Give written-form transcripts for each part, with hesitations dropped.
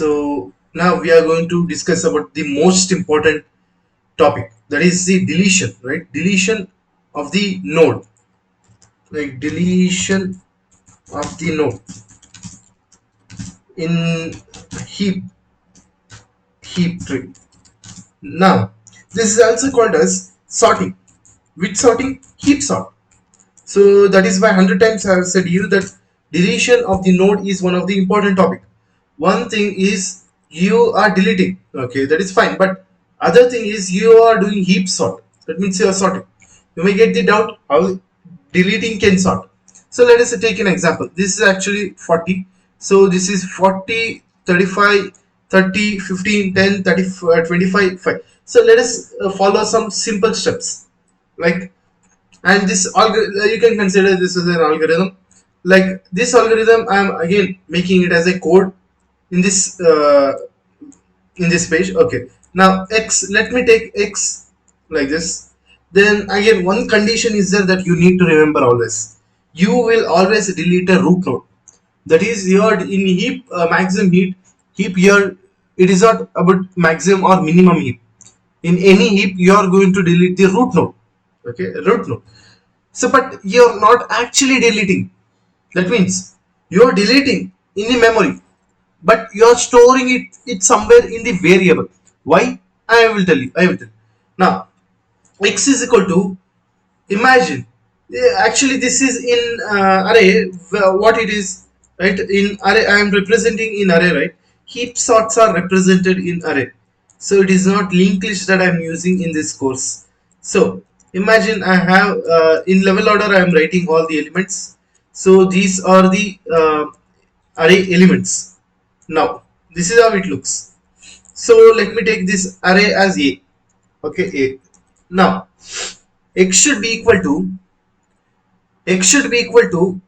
So now we are going to discuss about the most important topic, that is the deletion, right? Deletion of the node, like deletion of the node in heap heap tree. Now this is also called as sorting. Which sorting? Heap sort. So that is why 100 times I have said you that deletion of the node is one of the important topic. One thing is you are deleting, okay, that is fine, but other thing is you are doing heap sort. That means you are sorting. You may get the doubt how deleting can sort. So let us take an example. This is actually 40. So this is 40, 35, 30, 15, 10, 30, 25, 5. So let us follow some simple steps. Like, and this you can consider this as an algorithm. Like this algorithm I am again making it as a code in this page. Okay, now x, let me take x like this. Then again, one condition is there that you need to remember always. You will always delete a root node. That is, your in heap maximum heap here, it is not about maximum or minimum heap. In any heap you are going to delete the root node. Okay, root node. So but you're not actually deleting. That means you're deleting in the memory, but you're storing it somewhere in the variable. Why? I will tell you. Now x is equal to, imagine, actually this is in array. What it is, right? In array I am representing in array, right? Heap sorts are represented in array, so it is not linked list that I am using in this course. So imagine I have in level order I am writing all the elements. So these are the array elements. Now this is how it looks. So let me take this array as a. Okay, a. Now x should be equal to,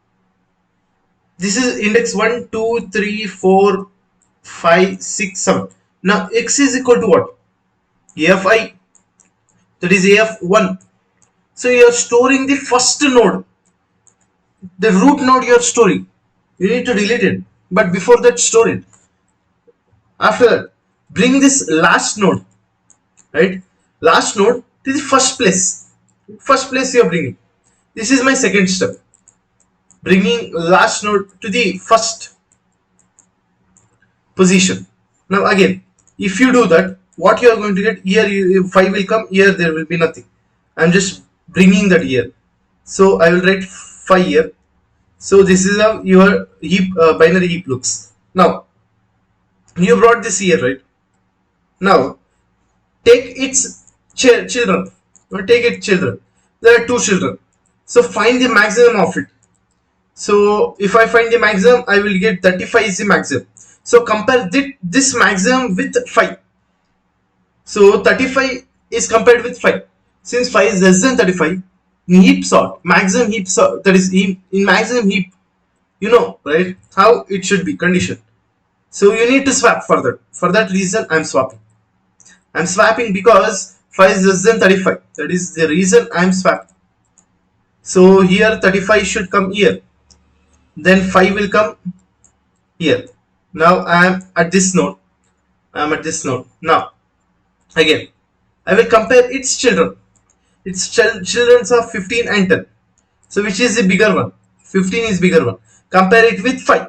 this is index 1 2 3 4 5 6 7. Now x is equal to what? AFI, that is AF1. So you are storing the first node, the root node you are storing. You need to delete it, but before that store it. After that, bring this last node, right? Last node to the first place. First place you are bringing. This is my second step. Bringing last node to the first position. Now again, if you do that, what you are going to get here, 5 will come here, there will be nothing. I am just bringing that here. So I will write 5 here. So this is how your heap binary heap looks. Now you brought this here, right? Now take its children. Take its children. There are 2 children. So find the maximum of it. So if I find the maximum, I will get 35 is the maximum. So compare this maximum with 5. So 35 is compared with 5. Since 5 is less than 35, in heap sort, maximum heap sort, that is in maximum heap, you know, right, how it should be condition. So you need to swap for that. For that reason, I'm swapping. I'm swapping because 5 is less than 35. That is the reason I'm swapping. So here 35 should come here. Then 5 will come here. Now I am at this node. Now again, I will compare its children. Its children are 15 and 10. So which is the bigger one? 15 is bigger one. Compare it with 5.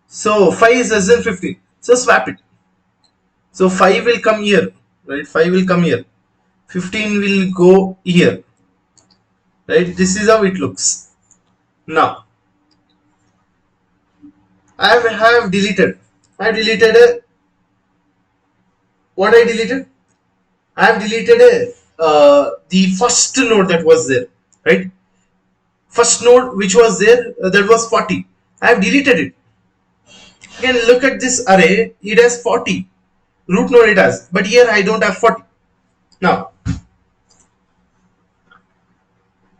So 5 is less than 15. So swap it. So 5 will come here, right? 5 will come here. 15 will go here, right? This is how it looks. Now I have deleted. I deleted a, what I deleted? I have deleted the first node that was there, right? First node which was there, that was 40. I have deleted it. Again, look at this array. It has 40. Root node it has, but here I don't have 40. Now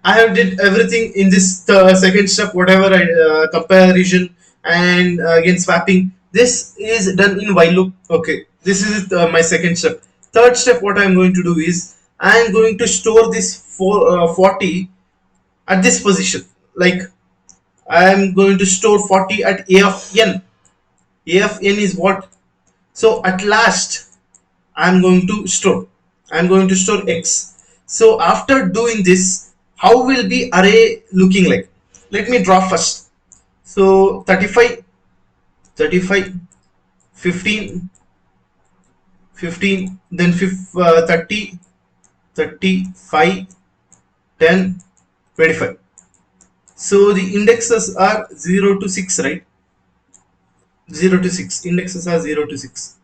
I have did everything in this second step, whatever I comparison and again swapping. This is done in while loop. Okay, this is my second step. Third step, what I am going to do is I am going to store this 40 at this position. Like I am going to store 40 at a of n. A of n is what? So at last I'm going to store X. So after doing this, how will be array looking like? Let me draw first. So 35, 35, 15, 15, then 30, 35, 10, 25. So the indexes are 0 to 6, right? 0 to 6. Indexes are 0 to 6.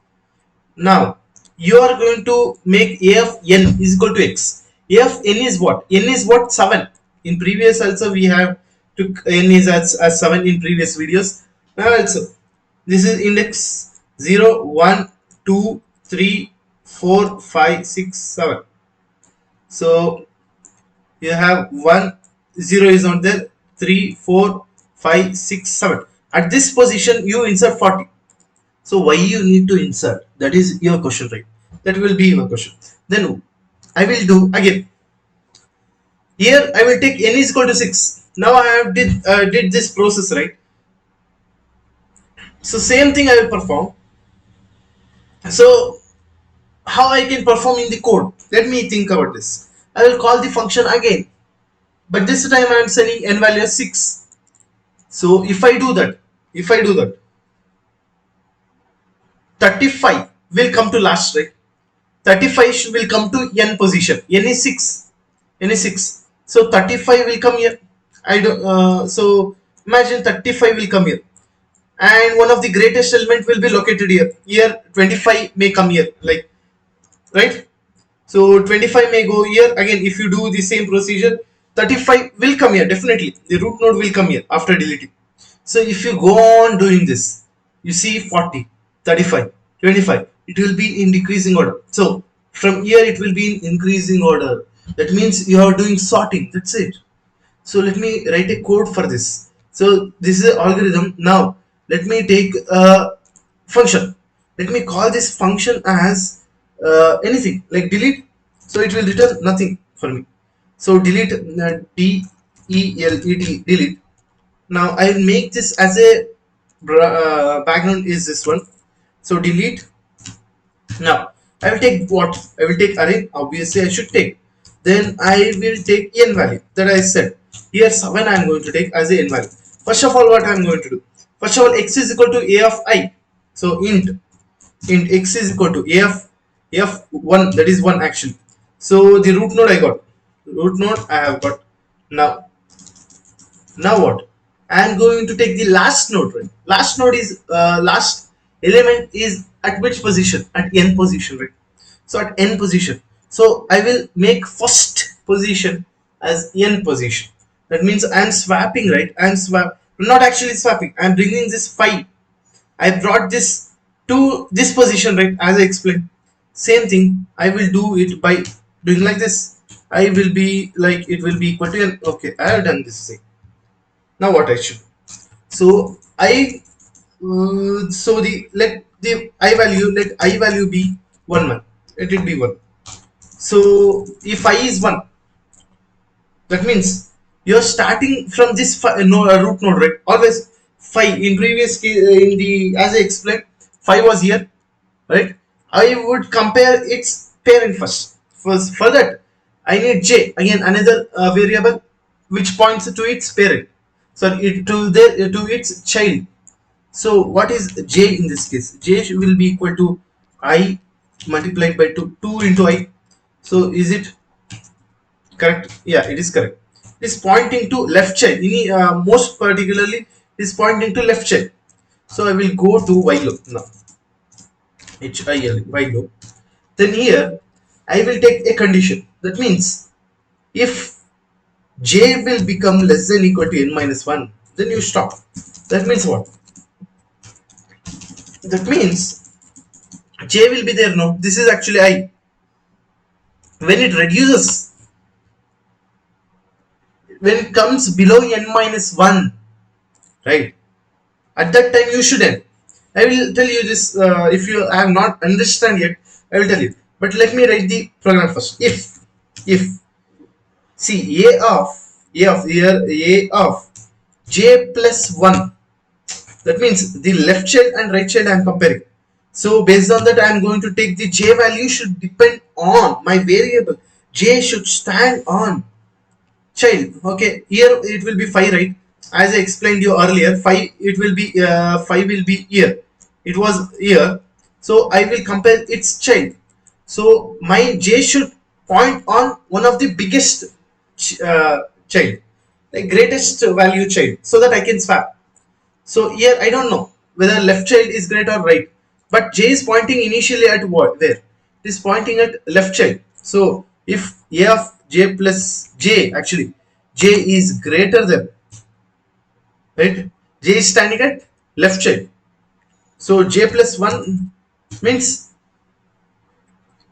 Now you are going to make a of n is equal to x. A of n is what? N is what? 7. In previous also we have took n is as 7 in previous videos. Now also this is index 0, 1, 2, 3, 4, 5, 6, 7. So you have 1, 0 is not there, 3, 4, 5, 6, 7. At this position you insert 40. So why you need to insert? That is your question, right? That will be your question. Then I will do again. Here I will take n is equal to 6. Now I have did this process, right? So same thing I will perform. So how I can perform in the code? Let me think about this. I will call the function again, but this time I am sending n value as 6. So if I do that, 35 will come to last, right? 35 will come to n position. N is 6. N is 6. So 35 will come here. I don't. So imagine 35 will come here, and one of the greatest element will be located here. Here 25 may come here, like, right? So 25 may go here. Again, if you do the same procedure, 35 will come here definitely. The root node will come here after deleting. So if you go on doing this, you see 40, 35, 25. It will be in decreasing order. So from here it will be in increasing order. That means you are doing sorting. That's it. So let me write a code for this. So this is an algorithm. Now let me take a function. Let me call this function as anything like delete. So it will return nothing for me. So delete, delete, delete. Now I will make this as a background is this one. So delete. Now I will take what? I will take array. Obviously I should take. Then I will take n value that I said. Here 7 I am going to take as a n value. First of all, what I am going to do? First of all, x is equal to a of I. So int x is equal to a of 1, that is 1 actually. So the root node I got. Root node I have got. Now what? I am going to take the last node, right? Last node is last element is at which position? At n position, right? So at n position. So I will make first position as n position. That means I am swapping, right? I am not actually swapping. I am bringing this 5. I brought this to this position, right? As I explained. Same thing. I will do it by doing like this. I will be like it will be equal to n. Okay, I have done this thing. Now what I should? So I so the let the I value be 1. Let it be 1. So if I is 1, that means you're starting from this root node, right? Always 5 in previous in the as I explained, 5 was here, right? I would compare its parent first. For that, I need j, again another variable which points to its parent. So to its child. So what is j in this case? J will be equal to I multiplied by 2 into I. So is it correct? Yeah, it is correct. It is pointing to left child. Most particularly, it is pointing to left child. So I will go to while loop now. While loop. Then here I will take a condition. That means if j will become less than equal to n minus 1, then you stop. That means what? That means j will be there now. This is actually I. When it reduces, when it comes below n minus 1, right? At that time you should end. I will tell you this if you have not understand yet. I will tell you. But let me write the program first. If see a of j plus 1. That means the left child and right child I am comparing. So based on that, I am going to take the j value should depend on my variable. J should stand on child. Okay, here it will be 5, right? As I explained you earlier, 5 it will be 5 will be year. It was year, so I will compare its child. So my j should point on one of the biggest uh, child, the greatest value child, so that I can swap. So here I don't know whether left child is great or right, but j is pointing initially at what, where it is pointing at left child. So if a of j plus j, actually j is greater than, right, j is standing at left child. So j plus 1 means,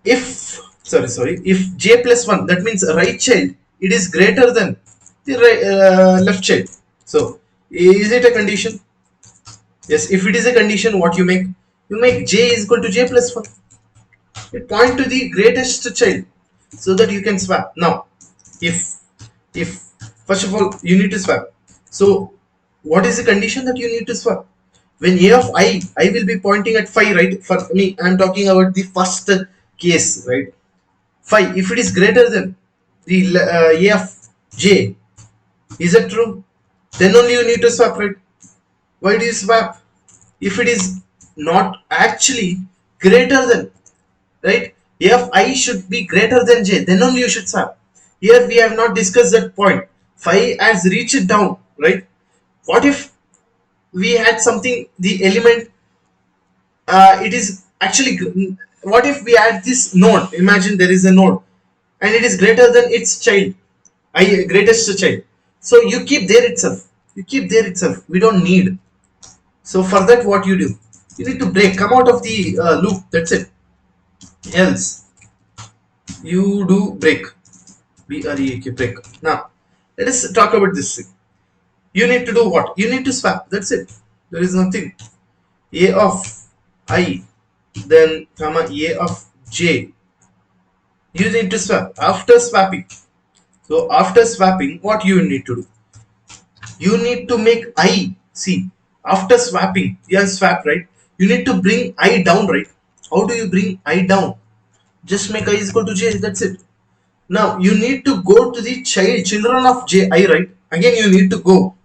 if sorry, if j plus 1, that means right child, it is greater than the right, left child. So is it a condition? Yes, if it is a condition, what you make? You make j is equal to j plus 1. It point to the greatest child so that you can swap. Now, if first of all you need to swap. So what is the condition that you need to swap? When a of I will be pointing at 5, right? For me, I am talking about the first case, right? 5, if it is greater than the a of j, is that true? Then only you need to swap, right? Why do you swap? If it is not actually greater than, right, f I should be greater than j, then only you should swap. Here we have not discussed that point. Phi has reached down, right? What if we had something, the element, it is actually, what if we add this node? Imagine there is a node and it is greater than its child, greatest child. So you keep there itself, we don't need. So for that, what you do, you need to break, come out of the loop, that's it. Else you do break, break, break. Now let us talk about this thing. You need to do what? You need to swap, that's it. There is nothing. A of I, then comma a of j, you need to swap. After swapping, so after swapping, what you need to do? You need to make I, see, after swapping, you have swapped, right? You need to bring I down, right? How do you bring I down? Just make I is equal to j, that's it. Now you need to go to the children of j I, right? Again you need to go.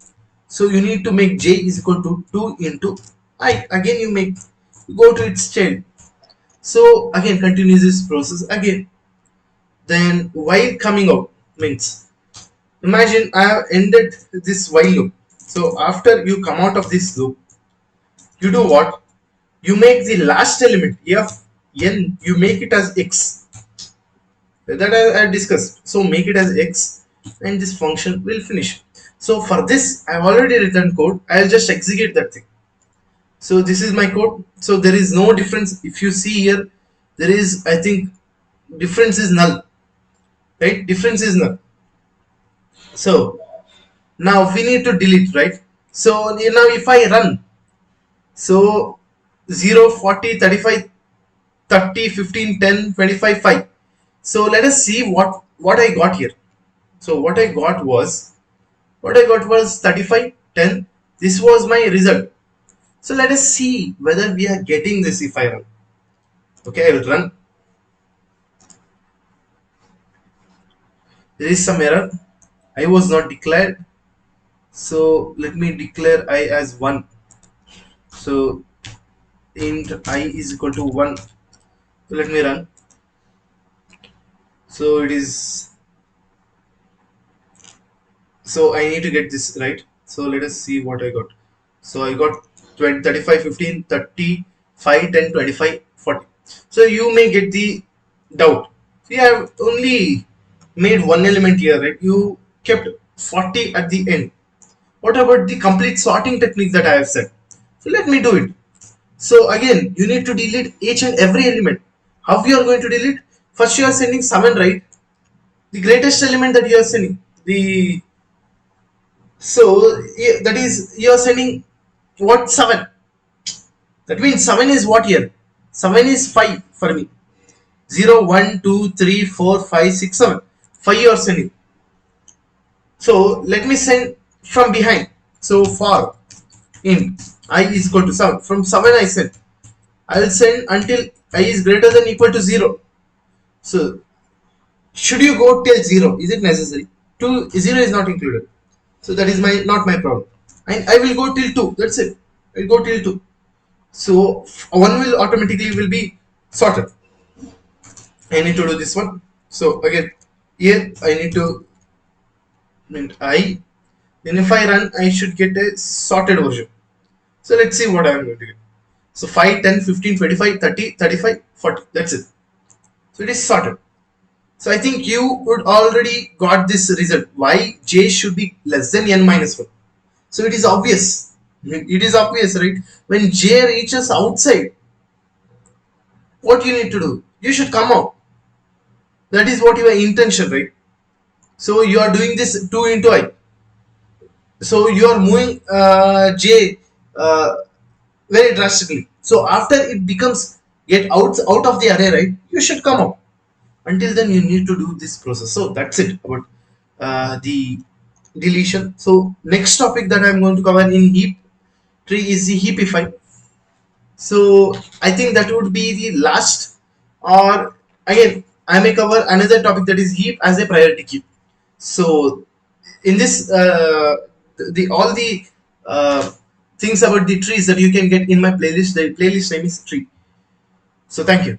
So you need to make j is equal to 2 into I. Again you make, go to its child. So again continues this process again. Then while coming out means, imagine I have ended this while loop. So after you come out of this loop, you do what? You make the last element f n, you make it as x. That I discussed. So make it as x and this function will finish. So for this I have already written code, I'll just execute that thing. So this is my code. So there is no difference. If you see here, there is, I think, difference is null, right? Difference is null. So now we need to delete, right? So now if I run, so 0, 40, 35, 30, 15, 10, 25, 5. So let us see what I got here. So what I got was 35, 10. This was my result. So let us see whether we are getting this if I run. Okay, I will run. There is some error. I was not declared. So let me declare I as 1. So int I is equal to 1. So let me run. So it is, so I need to get this right. So let us see what I got. So I got 20, 35, 15, 30, 5, 10, 25, 40. So you may get the doubt. So you have only made one element here, right? You kept 40 at the end. What about the complete sorting technique that I have said? So let me do it. So again, you need to delete each and every element. How you are going to delete? First you are sending 7, right? The greatest element that you are sending. So that is, you are sending what? 7. That means 7 is what here? 7 is 5 for me. 0, 1, 2, 3, 4, 5, 6, 7. 5 you are sending. So let me send from behind. So for int I is equal to 7. From 7 I send. I will send until I is greater than equal to 0. So should you go till 0? Is it necessary? 0 is not included. So that is my not my problem. And I will go till 2. That's it. I'll go till 2. So 1 will automatically will be sorted. I need to do this one. So again, here I need to mint I. Then if I run, I should get a sorted version. So let's see what I am going to get. So 5, 10, 15, 25, 30, 35, 40. That's it. So it is sorted. So I think you would already got this result. Why j should be less than n minus 1. So it is obvious. It is obvious, right? When j reaches outside, what you need to do? You should come out. That is what your intention, right? So you are doing this 2 into I. So you are moving j very drastically. So after it becomes get out of the array, right? You should come out. Until then, you need to do this process. So that's it about the deletion. So next topic that I'm going to cover in heap tree is the heapify. So I think that would be the last, or again I may cover another topic, that is heap as a priority queue. So in this the all the things about the trees that you can get in my playlist. The playlist name is tree. So thank you.